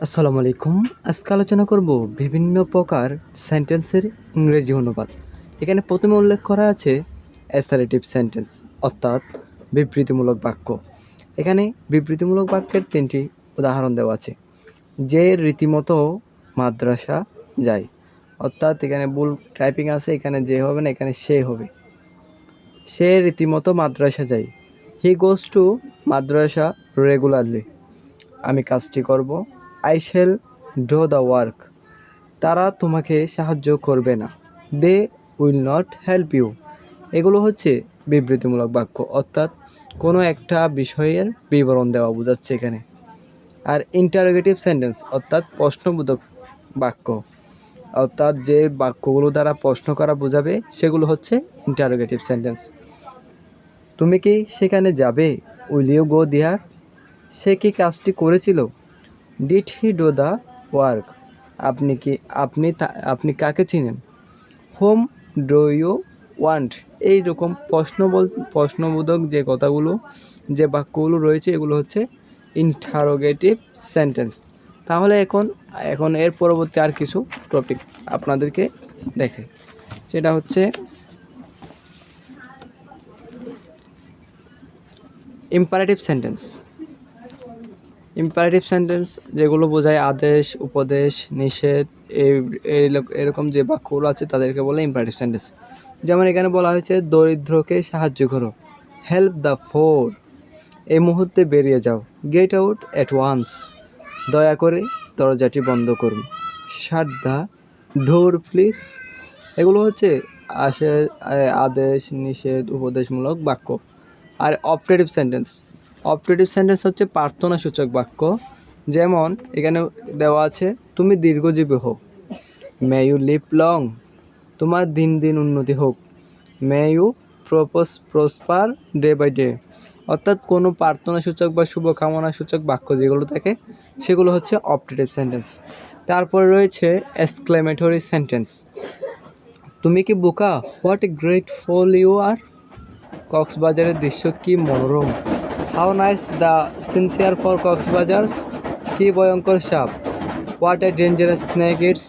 আসসালামু আলাইকুম। আজকে আলোচনা করব বিভিন্ন প্রকার সেন্টেন্সের ইংরেজি অনুবাদ। এখানে প্রথমে উল্লেখ করা আছে অ্যাসার্টিভ সেন্টেন্স, অর্থাৎ বিবৃতিমূলক বাক্য। এখানে বিবৃতিমূলক বাক্যের 3টি উদাহরণ দেওয়া আছে। যে রীতিমতো মাদ্রাসা যায়, অর্থাৎ এখানে ভুল টাইপিং আছে, এখানে যে হবে না, এখানে সে হবে। সে রীতিমতো মাদ্রাসা যায়। He goes to madrasa regularly. আমি কাজটি করব। I shall do the work. তারা তোমাকে সাহায্য করবে না। They will not help you. এগুলো হচ্ছে বিবৃতিমূলক বাক্য, অর্থাৎ কোনো একটা বিষয়ের বিবরণ দেওয়া বোঝাচ্ছে এখানে। আর ইন্টারোগেটিভ সেন্টেন্স অর্থাৎ প্রশ্নবোধক বাক্য, অর্থাৎ যে বাক্যগুলো দ্বারা প্রশ্ন করা বোঝাবে সেগুলো হচ্ছে ইন্টারোগেটিভ সেন্টেন্স। তুমি কি সেখানে যাবে? উইল ইউ গো দেয়ার? সে কি কাজটি করেছিল? Did he do the work? আপনি কাকে চিনেন? Whom do you want? এইরকম প্রশ্নবোধক যে কথাগুলো, যে বাক্যগুলো রয়েছে, এগুলো হচ্ছে ইন্টারোগেটিভ সেন্টেন্স। তাহলে এখন এর পরবর্তী আর কিছু টপিক আপনাদেরকে দেখে, সেটা হচ্ছে ইম্পারেটিভ সেন্টেন্স। ইম্পারেটিভ সেন্টেন্স যেগুলো বোঝায় আদেশ, উপদেশ, নিষেধ, এরকম যে বাক্যগুলো আছে তাদেরকে বলে ইম্পারেটিভ সেন্টেন্স। যেমন এখানে বলা হয়েছে দরিদ্রকে সাহায্য করো, হেল্প দ্য ফোর। এই মুহূর্তে বেরিয়ে যাও, গেট আউট অ্যাট ওয়ান্স। দয়া করে দরজাটি বন্ধ করুন, শাট দ্য ডোর প্লিজ। এগুলো হচ্ছে আদেশ, নিষেধ, উপদেশমূলক বাক্য। আর অপারেটিভ সেন্টেন্স হচ্ছে প্রার্থনাসূচক বাক্য। যেমন এখানে দেওয়া আছে তুমি দীর্ঘজীবী হোক, মে ইউ লিভ লং। তোমার দিন দিন উন্নতি হোক, may you prosper day by day. অর্থাৎ কোনো প্রার্থনাসূচক বা শুভকামনাসূচক বাক্য যেগুলো থাকে সেগুলো হচ্ছে অপারেটিভ সেন্টেন্স। তারপরে রয়েছে এক্সক্লেমেটরি সেন্টেন্স। তুমি কি বোকা? What a great fool you are. কক্সবাজারের দৃশ্য কি মনোরম। How nice the scenery for কক্সবাজার্স। কি ভয়ঙ্কর সাপ। What a dangerous snake it's.